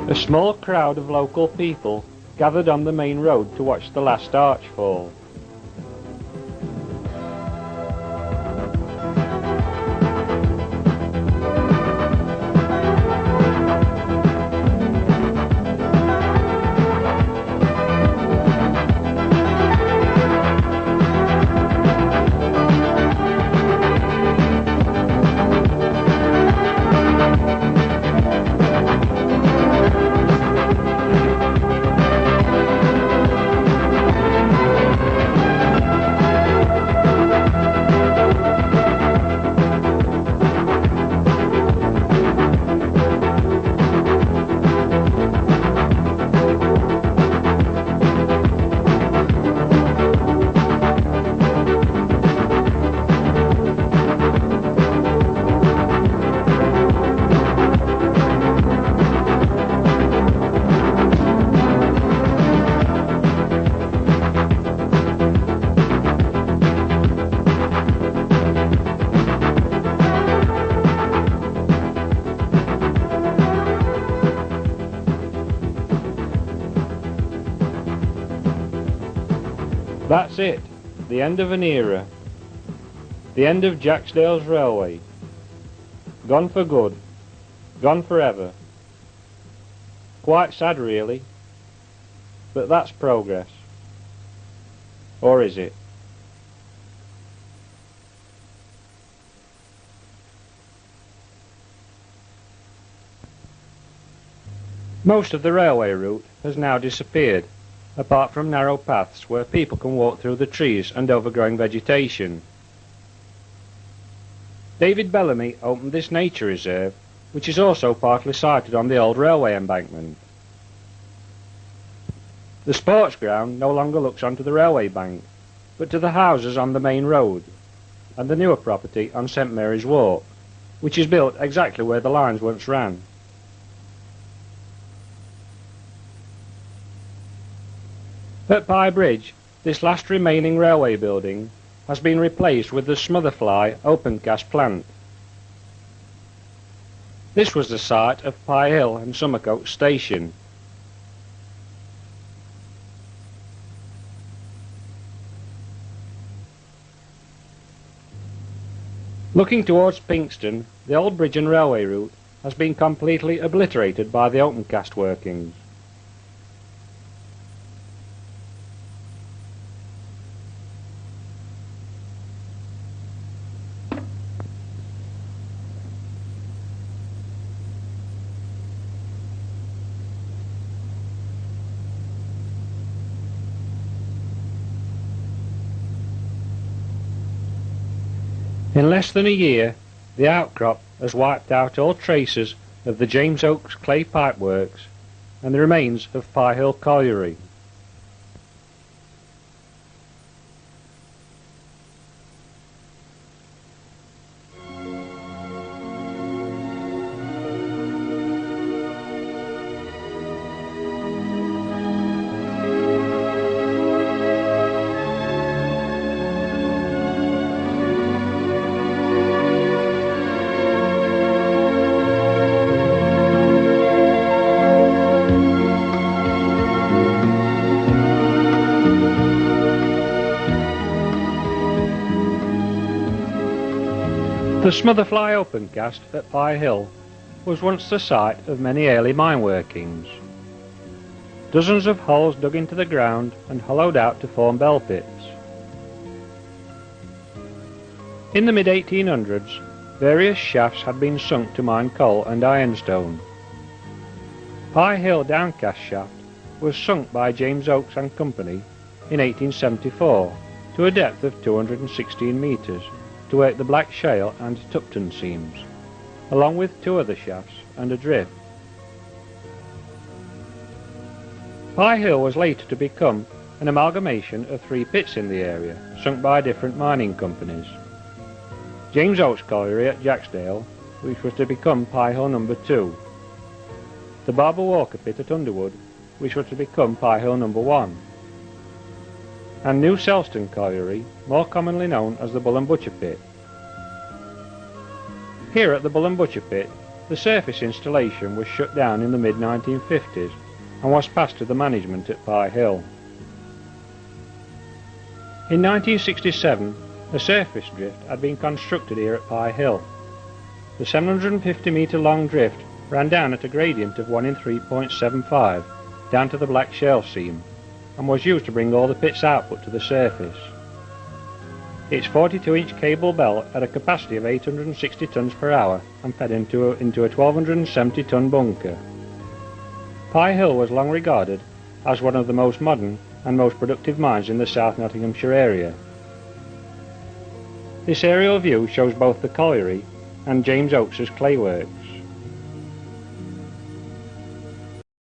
A small crowd of local people gathered on the main road to watch the last arch fall. That's it, the end of an era, the end of Jacksdale's railway. Gone for good, gone forever. Quite sad really, but that's progress. Or is it? Most of the railway route has now disappeared, apart from narrow paths where people can walk through the trees and overgrowing vegetation. David Bellamy opened this nature reserve, which is also partly sited on the old railway embankment. The sports ground no longer looks onto the railway bank, but to the houses on the main road, and the newer property on St Mary's Walk, which is built exactly where the lines once ran. At Pye Bridge, this last remaining railway building has been replaced with the Smotherfly open-cast plant. This was the site of Pye Hill and Summercote Station. Looking towards Pinxton, the old bridge and railway route has been completely obliterated by the open-cast workings. In less than a year, the outcrop has wiped out all traces of the James Oaks clay pipe works and the remains of Pye Hill Colliery. The Smotherfly opencast at Pye Hill was once the site of many early mine workings. Dozens of holes dug into the ground and hollowed out to form bell pits. In the mid-1800s, various shafts had been sunk to mine coal and ironstone. Pye Hill Downcast shaft was sunk by James Oaks and Company in 1874 to a depth of 216 metres to work the Black Shale and Tupton seams, along with two other shafts and a drift. Pye Hill was later to become an amalgamation of three pits in the area, sunk by different mining companies. James Oaks Colliery at Jacksdale, which was to become Pye Hill No. 2. The Barbara Walker pit at Underwood, which was to become Pye Hill No. 1. And New Selston Colliery, more commonly known as the Bull and Butcher pit. Here at the Bull and Butcher pit, The surface installation was shut down in the mid-1950s and was passed to the management at Pye Hill. In 1967, a surface drift had been constructed here at Pye Hill. The 750 metre long drift ran down at a gradient of 1 in 3.75 down to the black shale seam and was used to bring all the pit's output to the surface. Its 42-inch cable belt had a capacity of 860 tons per hour and fed into a 1270 ton bunker. Pye Hill was long regarded as one of the most modern and most productive mines in the South Nottinghamshire area. This aerial view shows both the colliery and James Oakes's clay works.